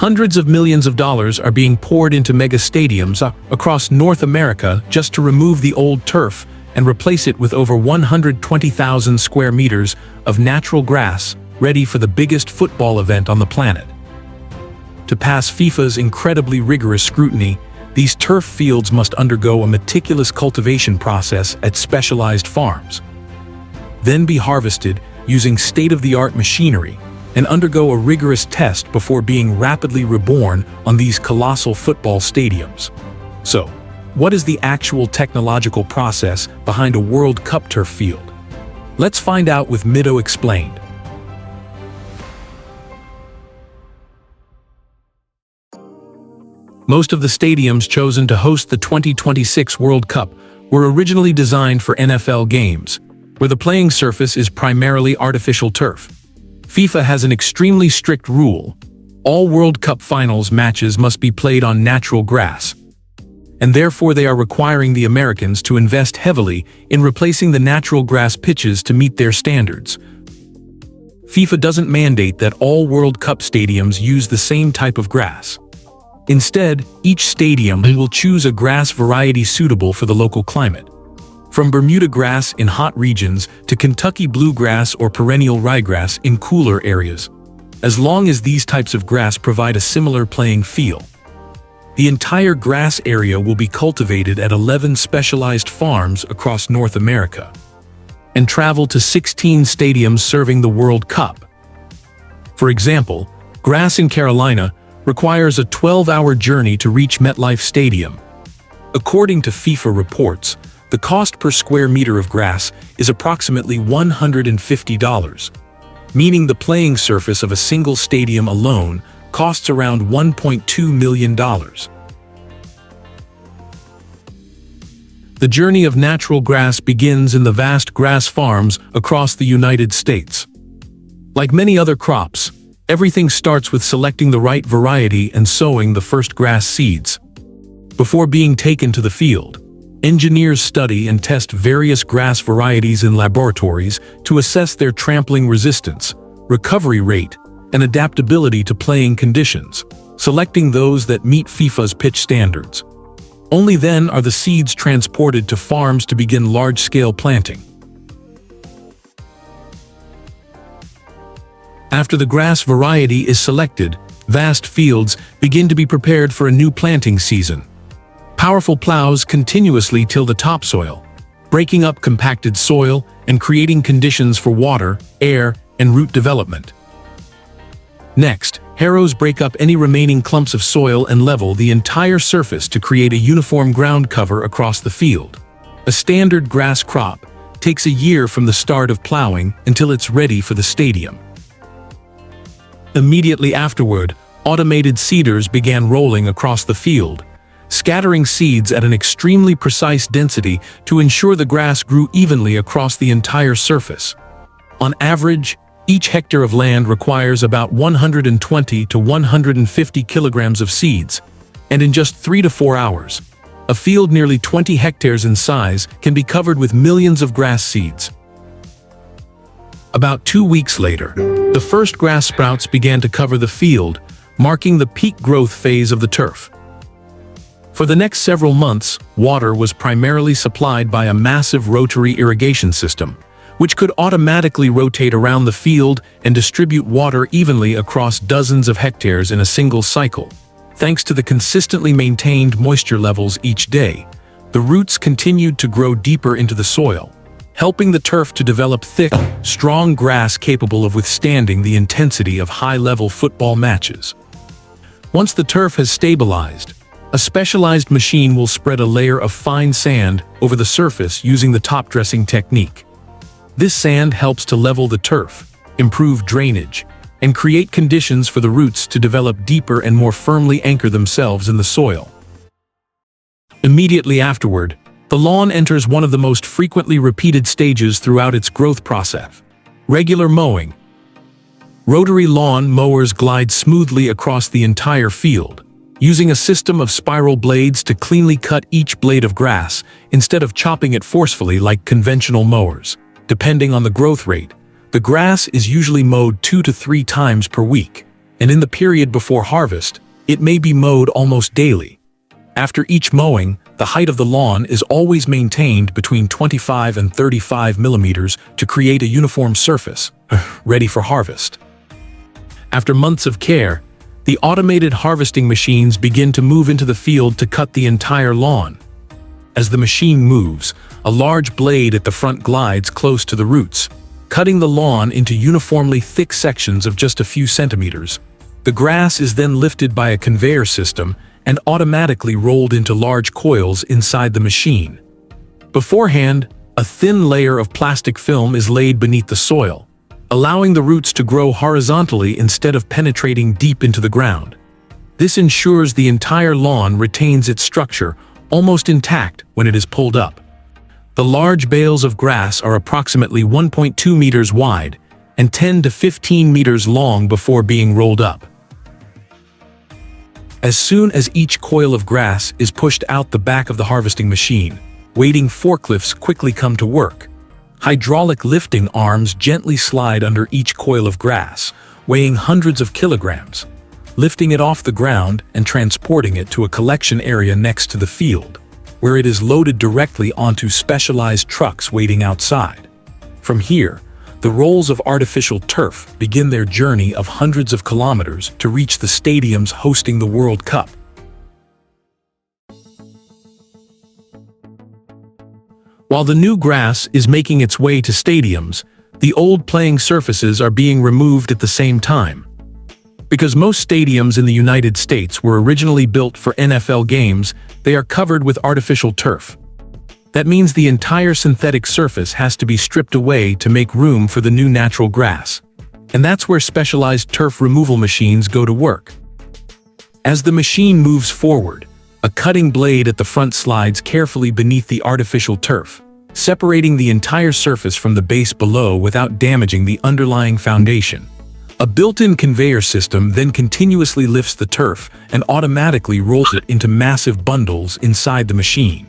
Hundreds of millions of dollars are being poured into mega stadiums across North America just to remove the old turf and replace it with over 120,000 square meters of natural grass ready for the biggest football event on the planet. To pass FIFA's incredibly rigorous scrutiny, these turf fields must undergo a meticulous cultivation process at specialized farms, then be harvested using state-of-the-art machinery and undergo a rigorous test before being rapidly reborn on these colossal football stadiums. So, what is the actual technological process behind a World Cup turf field? Let's find out with Mido Explained. Most of the stadiums chosen to host the 2026 World Cup were originally designed for NFL games, where the playing surface is primarily artificial turf. FIFA has an extremely strict rule. All World Cup finals matches must be played on natural grass, and therefore they are requiring the Americans to invest heavily in replacing the natural grass pitches to meet their standards. FIFA doesn't mandate that all World Cup stadiums use the same type of grass. Instead, each stadium will choose a grass variety suitable for the local climate. From Bermuda grass in hot regions to Kentucky bluegrass or perennial ryegrass in cooler areas, as long as these types of grass provide a similar playing feel. The entire grass area will be cultivated at 11 specialized farms across North America and travel to 16 stadiums serving the World Cup. For example, grass in Carolina requires a 12-hour journey to reach MetLife Stadium. According to FIFA reports, the cost per square meter of grass is approximately $150, meaning the playing surface of a single stadium alone costs around $1.2 million. The journey of natural grass begins in the vast grass farms across the United States. Like many other crops, everything starts with selecting the right variety and sowing the first grass seeds. Before being taken to the field, engineers study and test various grass varieties in laboratories to assess their trampling resistance, recovery rate, and adaptability to playing conditions, selecting those that meet FIFA's pitch standards. Only then are the seeds transported to farms to begin large-scale planting. After the grass variety is selected, vast fields begin to be prepared for a new planting season. Powerful plows continuously till the topsoil, breaking up compacted soil and creating conditions for water, air, and root development. Next, harrows break up any remaining clumps of soil and level the entire surface to create a uniform ground cover across the field. A standard grass crop takes a year from the start of plowing until it's ready for the stadium. Immediately afterward, automated seeders began rolling across the field, scattering seeds at an extremely precise density to ensure the grass grew evenly across the entire surface. On average, each hectare of land requires about 120 to 150 kilograms of seeds, and in just 3 to 4 hours, a field nearly 20 hectares in size can be covered with millions of grass seeds. About 2 weeks later, the first grass sprouts began to cover the field, marking the peak growth phase of the turf. For the next several months, water was primarily supplied by a massive rotary irrigation system, which could automatically rotate around the field and distribute water evenly across dozens of hectares in a single cycle. Thanks to the consistently maintained moisture levels each day, the roots continued to grow deeper into the soil, helping the turf to develop thick, strong grass capable of withstanding the intensity of high-level football matches. Once the turf has stabilized, a specialized machine will spread a layer of fine sand over the surface using the top dressing technique. This sand helps to level the turf, improve drainage, and create conditions for the roots to develop deeper and more firmly anchor themselves in the soil. Immediately afterward, the lawn enters one of the most frequently repeated stages throughout its growth process: regular mowing. Rotary lawn mowers glide smoothly across the entire field, using a system of spiral blades to cleanly cut each blade of grass instead of chopping it forcefully like conventional mowers. Depending on the growth rate, the grass is usually mowed 2 to 3 times per week, and in the period before harvest, it may be mowed almost daily. After each mowing, the height of the lawn is always maintained between 25 and 35 millimeters to create a uniform surface, ready for harvest. After months of care, the automated harvesting machines begin to move into the field to cut the entire lawn. As the machine moves, a large blade at the front glides close to the roots, cutting the lawn into uniformly thick sections of just a few centimeters. The grass is then lifted by a conveyor system and automatically rolled into large coils inside the machine. Beforehand, a thin layer of plastic film is laid beneath the soil, allowing the roots to grow horizontally instead of penetrating deep into the ground. This ensures the entire lawn retains its structure almost intact when it is pulled up. The large bales of grass are approximately 1.2 meters wide and 10 to 15 meters long before being rolled up. As soon as each coil of grass is pushed out the back of the harvesting machine, waiting forklifts quickly come to work. Hydraulic lifting arms gently slide under each coil of grass, weighing hundreds of kilograms, lifting it off the ground and transporting it to a collection area next to the field, where it is loaded directly onto specialized trucks waiting outside. From here, the rolls of artificial turf begin their journey of hundreds of kilometers to reach the stadiums hosting the World Cup. While the new grass is making its way to stadiums, the old playing surfaces are being removed at the same time. Because most stadiums in the United States were originally built for NFL games, they are covered with artificial turf. That means the entire synthetic surface has to be stripped away to make room for the new natural grass. And that's where specialized turf removal machines go to work. As the machine moves forward, a cutting blade at the front slides carefully beneath the artificial turf, separating the entire surface from the base below without damaging the underlying foundation. A built-in conveyor system then continuously lifts the turf and automatically rolls it into massive bundles inside the machine.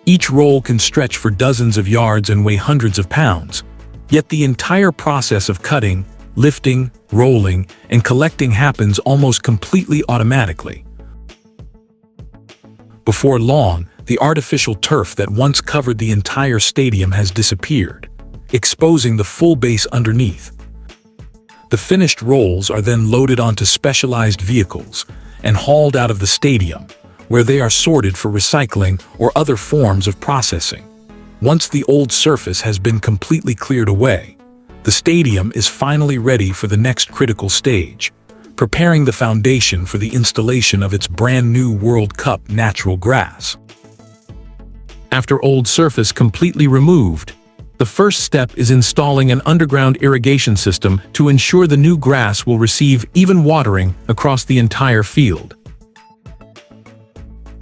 Each roll can stretch for dozens of yards and weigh hundreds of pounds. Yet the entire process of cutting, lifting, rolling, and collecting happens almost completely automatically. Before long, the artificial turf that once covered the entire stadium has disappeared, exposing the full base underneath. The finished rolls are then loaded onto specialized vehicles and hauled out of the stadium, where they are sorted for recycling or other forms of processing. Once the old surface has been completely cleared away, the stadium is finally ready for the next critical stage, preparing the foundation for the installation of its brand new World Cup natural grass. After old surface completely removed, the first step is installing an underground irrigation system to ensure the new grass will receive even watering across the entire field.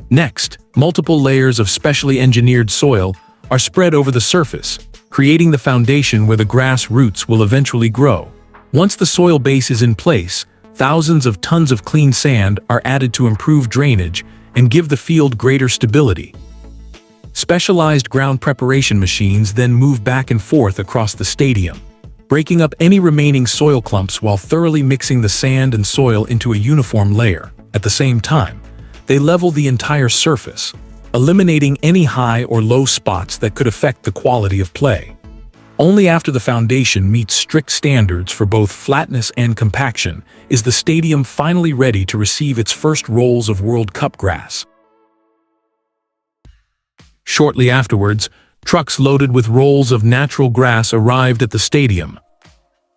Next, multiple layers of specially engineered soil are spread over the surface, creating the foundation where the grass roots will eventually grow. Once the soil base is in place, thousands of tons of clean sand are added to improve drainage and give the field greater stability. Specialized ground preparation machines then move back and forth across the stadium, breaking up any remaining soil clumps while thoroughly mixing the sand and soil into a uniform layer. At the same time, they level the entire surface, eliminating any high or low spots that could affect the quality of play. Only after the foundation meets strict standards for both flatness and compaction is the stadium finally ready to receive its first rolls of World Cup grass. Shortly afterwards, trucks loaded with rolls of natural grass arrived at the stadium.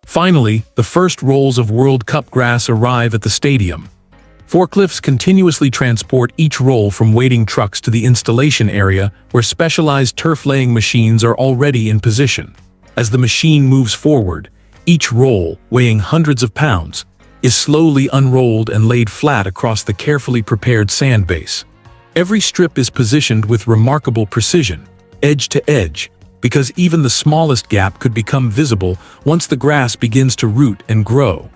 Finally, the first rolls of World Cup grass arrive at the stadium. Forklifts continuously transport each roll from waiting trucks to the installation area where specialized turf-laying machines are already in position. As the machine moves forward, each roll, weighing hundreds of pounds, is slowly unrolled and laid flat across the carefully prepared sand base. Every strip is positioned with remarkable precision, edge to edge, because even the smallest gap could become visible once the grass begins to root and grow.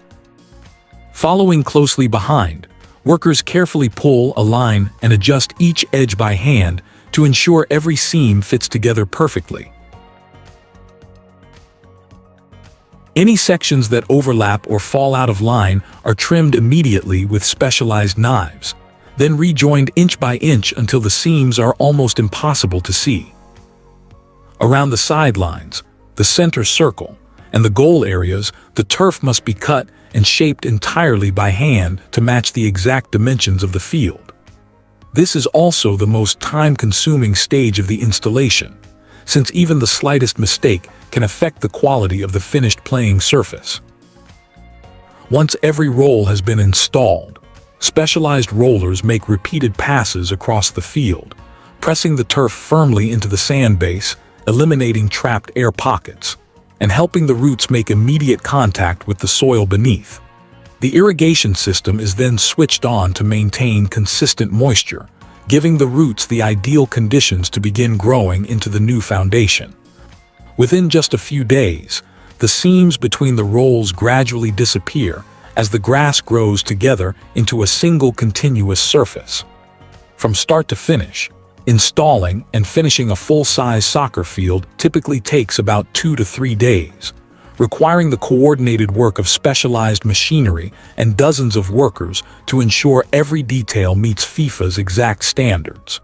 Following closely behind, workers carefully pull, align, and adjust each edge by hand to ensure every seam fits together perfectly. Any sections that overlap or fall out of line are trimmed immediately with specialized knives, then rejoined inch by inch until the seams are almost impossible to see. Around the sidelines, the center circle, and the goal areas, the turf must be cut and shaped entirely by hand to match the exact dimensions of the field. This is also the most time-consuming stage of the installation, since even the slightest mistake can affect the quality of the finished playing surface. Once every roll has been installed, specialized rollers make repeated passes across the field, pressing the turf firmly into the sand base, eliminating trapped air pockets, and helping the roots make immediate contact with the soil beneath. The irrigation system is then switched on to maintain consistent moisture, giving the roots the ideal conditions to begin growing into the new foundation. Within just a few days, the seams between the rolls gradually disappear as the grass grows together into a single continuous surface. From start to finish, installing and finishing a full-size soccer field typically takes about 2 to 3 days, requiring the coordinated work of specialized machinery and dozens of workers to ensure every detail meets FIFA's exact standards.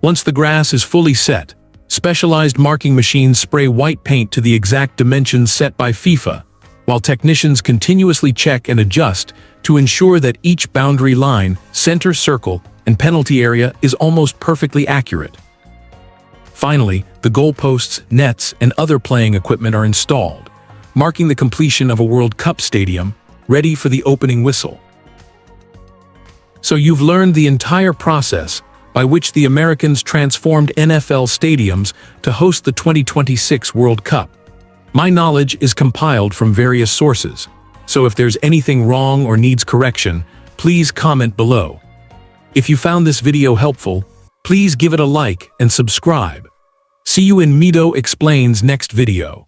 Once the grass is fully set, specialized marking machines spray white paint to the exact dimensions set by FIFA, while technicians continuously check and adjust to ensure that each boundary line, center circle, and penalty area is almost perfectly accurate. Finally, the goalposts, nets, and other playing equipment are installed, marking the completion of a World Cup stadium, ready for the opening whistle. So you've learned the entire process by which the Americans transformed NFL stadiums to host the 2026 World Cup. My knowledge is compiled from various sources, so if there's anything wrong or needs correction, please comment below. If you found this video helpful, please give it a like and subscribe. See you in Mido Explains next video.